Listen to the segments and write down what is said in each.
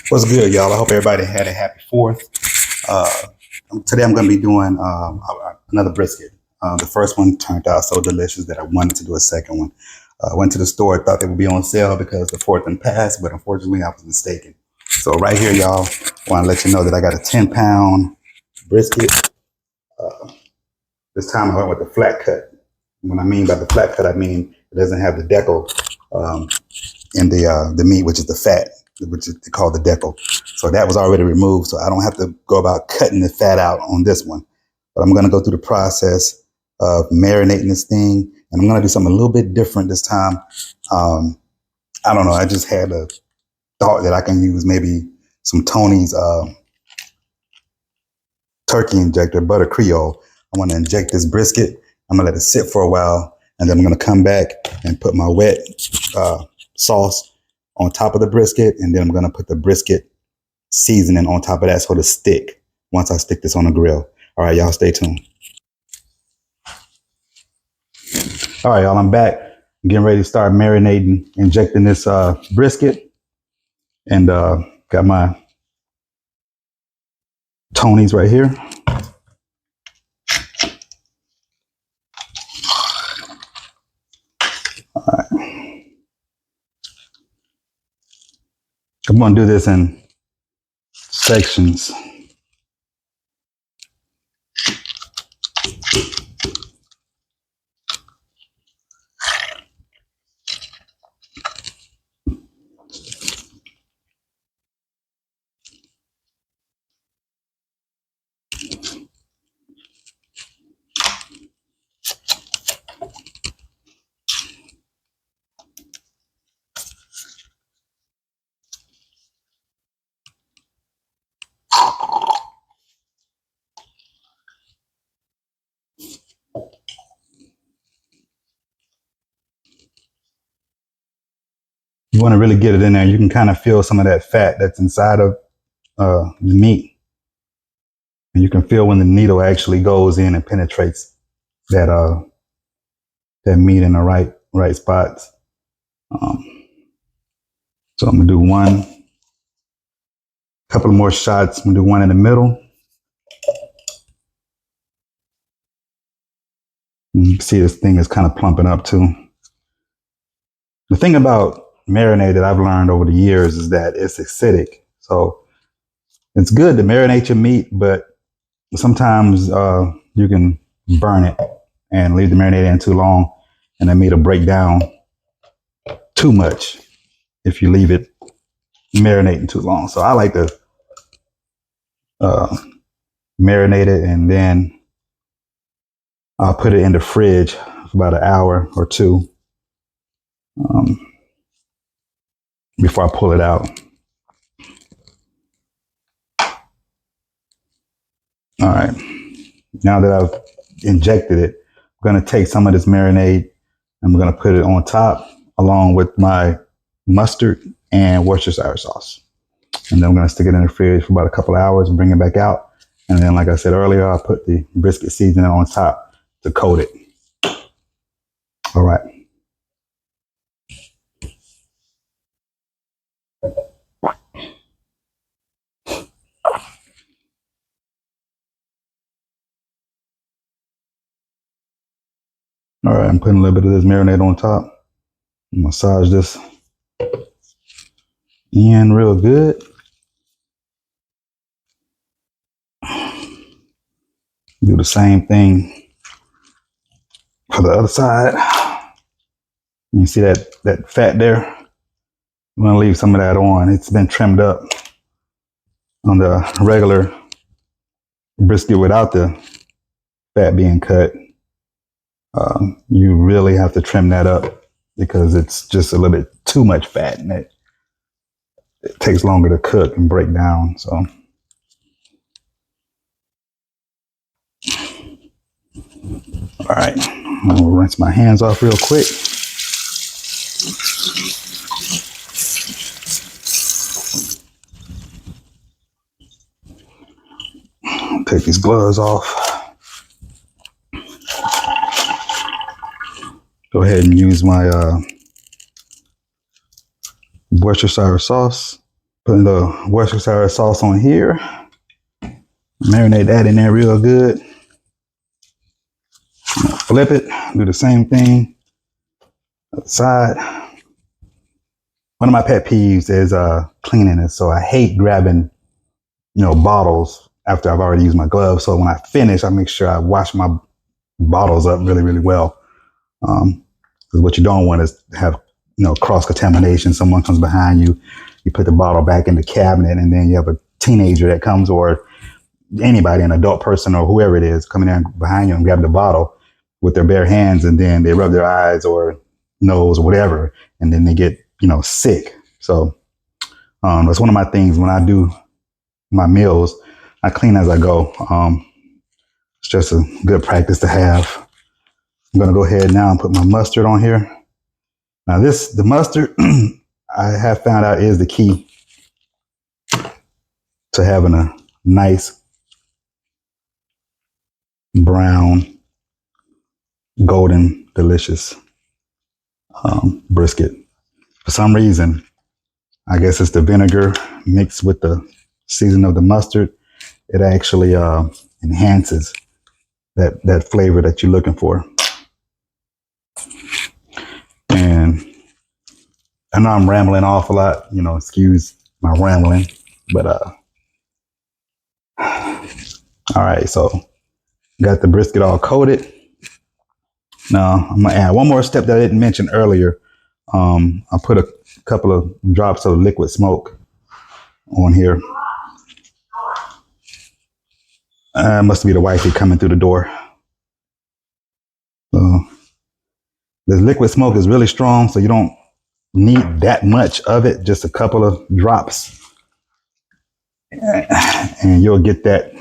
What's good, y'all? I hope everybody had a happy 4th. Uh, Today I'm going to be doing another brisket. The first one turned out so delicious that I wanted to do a second one. Went to the store, thought they would be on sale because the 4th and passed, but unfortunately I was mistaken. So right here, y'all, I want to let you know that I got a 10-pound brisket. This time I went with the flat cut. What I mean by the flat cut, I mean it doesn't have the decal in the meat, which is the fat, which is called the decal. So that was already removed. So I don't have to go about cutting the fat out on this one. But I'm going to go through the process of marinating this thing. And I'm going to do something a little bit different this time. I don't know. I just had a thought that I can use maybe some Tony's turkey injector, butter creole. I want to inject this brisket. I'm going to let it sit for a while. And then I'm going to come back and put my wet sauce on top of the brisket. And then I'm going to put the brisket seasoning on top of that so it'll stick once I stick this on the grill. All right, y'all, stay tuned. All right, y'all, I'm back. I'm getting ready to start marinating, injecting this brisket. And got my Tony's right here. All right. I'm going to do this in sections. You want to really get it in there. You can kind of feel some of that fat that's inside of the meat. And you can feel when the needle actually goes in and penetrates that that meat in the right spots. So I'm gonna do one, couple more shots. I'm gonna do one in the middle. And you can see this thing is kind of plumping up too. The thing about marinade that I've learned over the years is that it's acidic. So it's good to marinate your meat, but sometimes you can burn it and leave the marinade in too long, and that meat will break down too much if you leave it marinating too long. So I like to marinate it, and then I'll put it in the fridge for about an hour or two before I pull it out. All right. Now that I've injected it, I'm going to take some of this marinade and I'm going to put it on top along with my mustard and Worcestershire sauce. And then I'm going to stick it in the fridge for about a couple of hours and bring it back out. And then, like I said earlier, I'll put the brisket seasoning on top to coat it. All right. All right, I'm putting a little bit of this marinade on top. Massage this in real good. Do the same thing for the other side. You see that fat there? I'm gonna leave some of that on. It's been trimmed up on the regular brisket without the fat being cut. You really have to trim that up because it's just a little bit too much fat and it takes longer to cook and break down. So all right, I'm gonna rinse my hands off real quick. Take these gloves off. Go ahead and use my Worcestershire sauce. Putting the Worcestershire sauce on here. Marinate that in there real good. Flip it. Do the same thing. Other side. One of my pet peeves is cleaning it. So I hate grabbing, bottles after I've already used my gloves. So when I finish, I make sure I wash my bottles up really, really well. Because what you don't want is have cross contamination. Someone comes behind you, you put the bottle back in the cabinet, and then you have a teenager that comes, or anybody, an adult person or whoever it is, coming in behind you and grab the bottle with their bare hands, and then they rub their eyes or nose or whatever, and then they get sick. So that's one of my things when I do my meals. I clean as I go. It's just a good practice to have. I'm gonna go ahead now and put my mustard on here. Now the mustard, I have found out is the key to having a nice brown, golden, delicious brisket. For some reason, I guess it's the vinegar mixed with the seasoning of the mustard. It actually enhances that flavor that you're looking for. And I know I'm rambling off a lot, excuse my rambling, but all right, so got the brisket all coated. Now I'm gonna add one more step that I didn't mention earlier. I put a couple of drops of liquid smoke on here. Must be the wifey coming through the door. So the liquid smoke is really strong, so you don't need that much of it, just a couple of drops. And you'll get that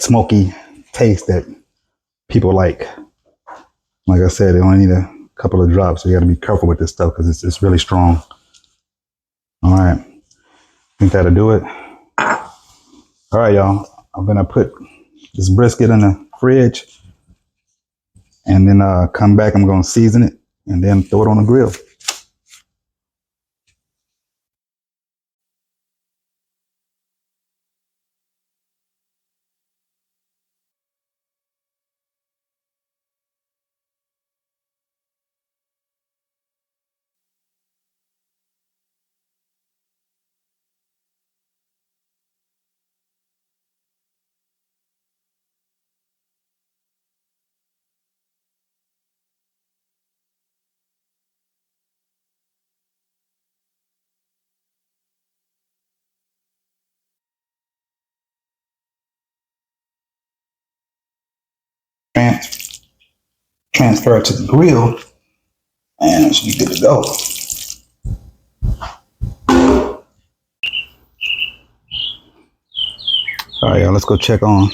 smoky taste that people like. Like I said, they only need a couple of drops, so you got to be careful with this stuff because it's really strong. All right, think that'll do it. All right, y'all. I'm gonna put this brisket in the fridge, and then come back. I'm gonna season it, and then throw it on the grill. Transfer it to the grill, and it should be good to go. All right, y'all, let's go check on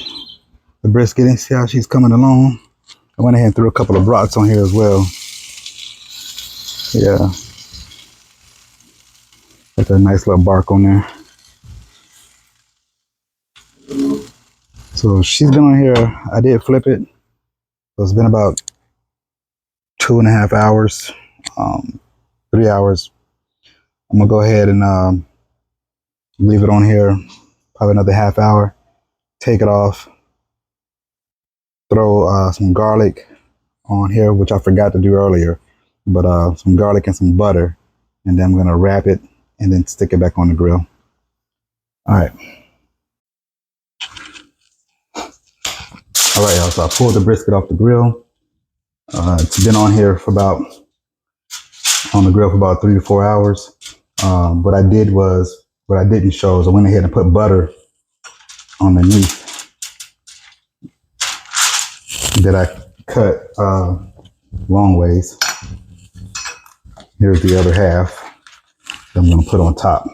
the brisket and see how she's coming along. I went ahead and threw a couple of brats on here as well. Yeah, got that nice little bark on there. So she's been on here. I did flip it. So it's been about 2.5 hours, 3 hours. I'm gonna go ahead and leave it on here probably another half hour. Take it off. Throw some garlic on here, which I forgot to do earlier, but some garlic and some butter, and then I'm gonna wrap it and then stick it back on the grill. All right. All right, y'all. So I pulled the brisket off the grill. It's been on the grill for about 3 to 4 hours. What I didn't show is I went ahead and put butter underneath that I cut long ways. Here's the other half that I'm gonna put on top.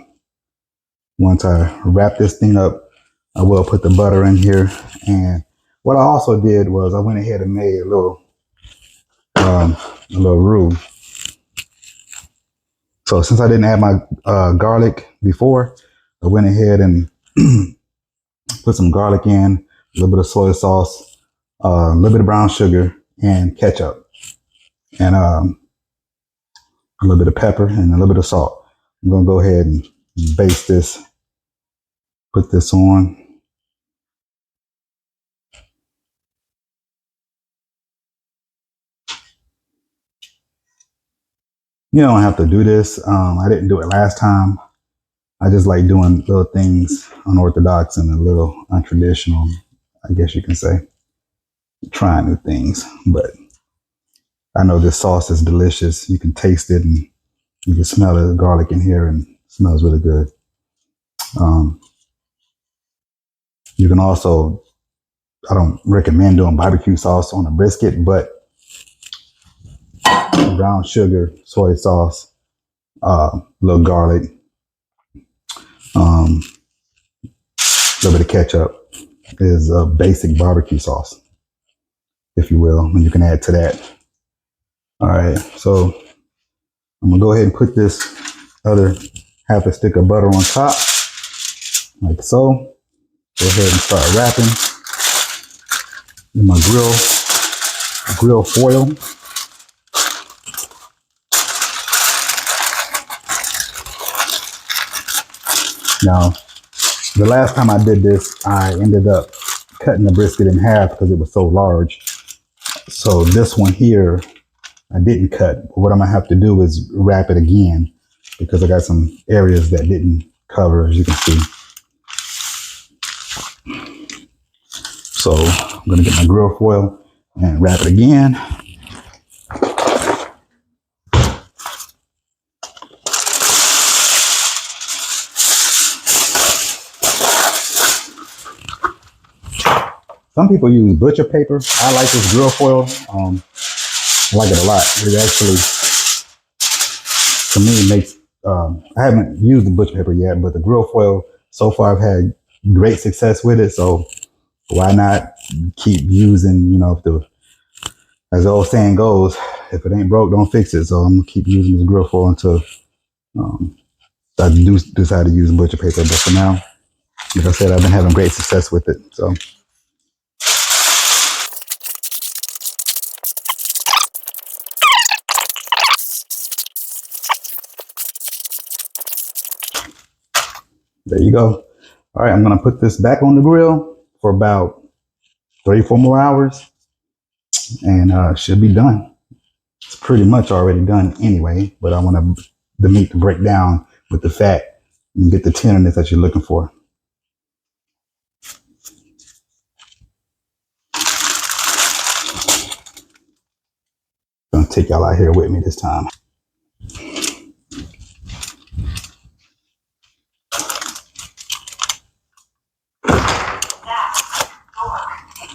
Once I wrap this thing up, I will put the butter in here. And what I also did was I went ahead and made a little roux. So since I didn't add my garlic before, I went ahead and put some garlic in, a little bit of soy sauce, a little bit of brown sugar, and ketchup, and a little bit of pepper and a little bit of salt. I'm gonna go ahead and baste this, put this on. You don't have to do this. I didn't do it last time. I just like doing little things unorthodox and a little untraditional, I guess you can say. Trying new things. But I know this sauce is delicious. You can taste it and you can smell the garlic in here and it smells really good. Um, you can also, I don't recommend doing barbecue sauce on a brisket, but brown sugar, soy sauce, a little garlic, a little bit of ketchup is a basic barbecue sauce, if you will, and you can add to that. All right, so I'm gonna go ahead and put this other half a stick of butter on top, like so. Go ahead and start wrapping in my grill foil. Now, the last time I did this, I ended up cutting the brisket in half because it was so large. So this one here, I didn't cut. But what I'm gonna have to do is wrap it again because I got some areas that didn't cover, as you can see. So I'm gonna get my grill foil and wrap it again. Some people use butcher paper. I like this grill foil. I like it a lot. It actually, to me, makes, I haven't used the butcher paper yet, but the grill foil, so far I've had great success with it. So why not keep using, if as the old saying goes, if it ain't broke, don't fix it. So I'm gonna keep using this grill foil until I do decide to use butcher paper. But for now, like I said, I've been having great success with it. So there you go. All right, I'm gonna put this back on the grill for about 3-4 more hours, and should be done. It's pretty much already done anyway, but I want the meat to break down with the fat and get the tenderness that you're looking for. I'm gonna take y'all out here with me this time.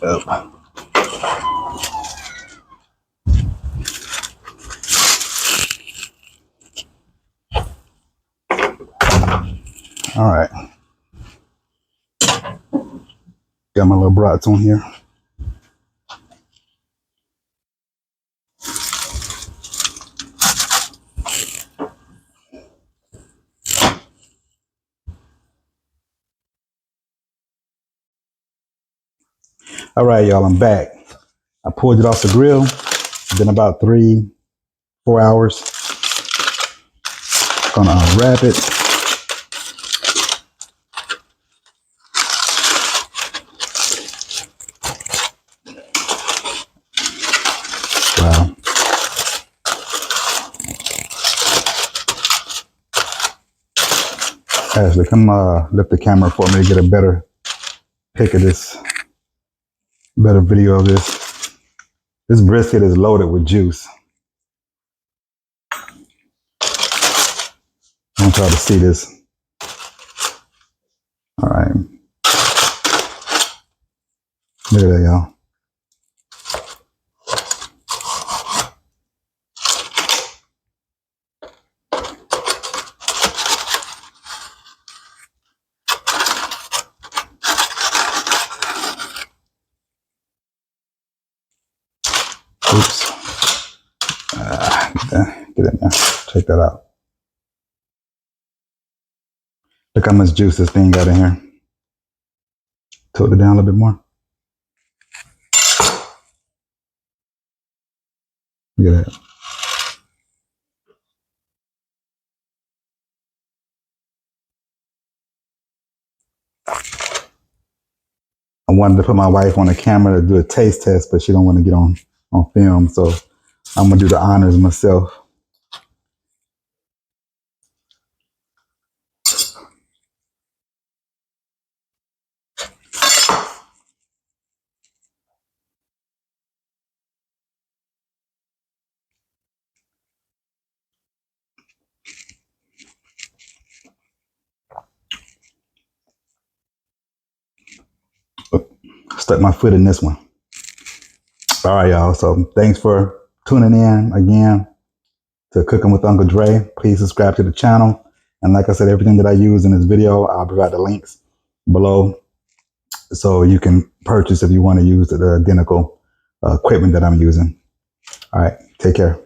Up. All right, got my little brats on here. All right, y'all, I'm back. I pulled it off the grill. It's been about 3-4 hours. Gonna unwrap it. Wow. Ashley, come lift the camera for me to get a better pic of this, better video of this. This brisket is loaded with juice. I want y'all to see this. All right. Look at that, y'all. Oops. Get in there. Check that out. Look how much juice this thing got in here. Tilt it down a little bit more. Look at that. wanted to put my wife on the camera to do a taste test, but she don't want to get on film. So I'm gonna do the honors myself. Stuck my foot in this one. All right, y'all. So thanks for tuning in again to Cooking with Uncle Dre. Please subscribe to the channel. And like I said, everything that I use in this video, I'll provide the links below so you can purchase if you want to use the identical equipment that I'm using. All right, take care.